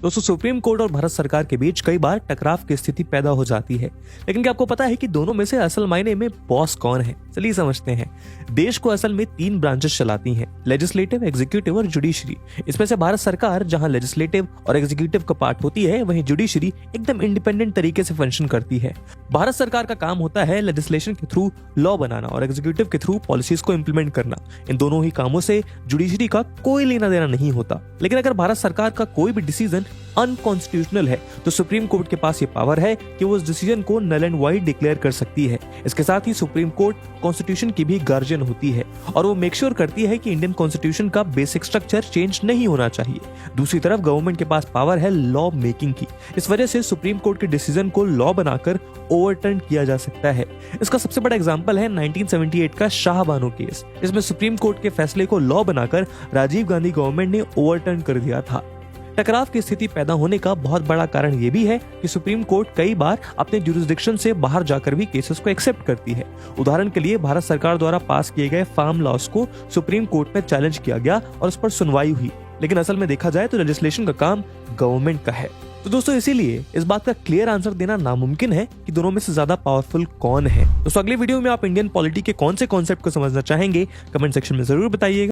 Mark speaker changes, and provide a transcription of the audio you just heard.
Speaker 1: दोस्तों supreme court और भारत सरकार के बीच कई बार टकराव की स्थिति पैदा हो जाती है, लेकिन क्या आपको पता है कि दोनों में से असल मायने में बॉस कौन है? चलिए समझते हैं। देश को असल में 3 ब्रांचेस चलाती हैं, लेजिस्लेटिव, एग्जीक्यूटिव और जुडिशरी। इसमें से भारत सरकार जहां लेजिस्लेटिव और एग्जीक्यूटिव का पार्ट होती है, वहीं जुडिशरी एकदम इंडिपेंडेंट तरीके से फंक्शन करती है। भारत सरकार का काम होता है लेजिस्लेशन के थ्रू लॉ बनाना और एग्जीक्यूटिव के थ्रू पॉलिसीज को इंप्लीमेंट करना। इन दोनों ही कामों से जुडिशरी का कोई लेना देना नहीं होता। लेकिन अगर भारत सरकार का कोई भी डिसीजन अनकॉन्स्टिट्यूशनल है तो सुप्रीम कोर्ट के पास ये पावर है कि वो उस डिसीजन को नल एंड वाइड डिक्लेयर कर सकती है। इसके साथ ही सुप्रीम कोर्ट कॉन्स्टिट्यूशन की भी गार्जियन होती है और वो मेक श्योर करती है कि इंडियन कॉन्स्टिट्यूशन का बेसिक स्ट्रक्चर चेंज नहीं होना चाहिए। दूसरी तरफ गवर्नमेंट के पास पावर है लॉ मेकिंग की। इस वजह से सुप्रीम कोर्ट के डिसीजन को लॉ बनाकर ओवरटर्न किया जा सकता है। इसका सबसे बड़ा एग्जांपल है 1978 का शाहबानो केस। इसमें सुप्रीम कोर्ट के फैसले को लॉ बनाकर राजीव गांधी गवर्नमेंट ने ओवरटर्न कर दिया था। टकराव की स्थिति पैदा होने का बहुत बड़ा कारण यह भी है कि सुप्रीम कोर्ट कई बार अपने ज्यूरिसडिक्शन से बाहर जाकर भी केसेस को एक्सेप्ट करती है। उदाहरण के लिए भारत सरकार द्वारा पास किए गए फार्म लॉस को सुप्रीम कोर्ट में चैलेंज किया गया और उस पर सुनवाई हुई। लेकिन असल में देखा जाए तो लेजिस्लेशन का काम गवर्नमेंट का है। तो दोस्तों इसीलिए इस बात का क्लियर आंसर देना नामुमकिन है कि दोनों में से ज्यादा पावरफुल कौन है। दोस्तों अगले वीडियो में आप इंडियन पॉलिटी के कौन से कॉन्सेप्ट को समझना चाहेंगे, कमेंट सेक्शन में जरूर बताइएगा।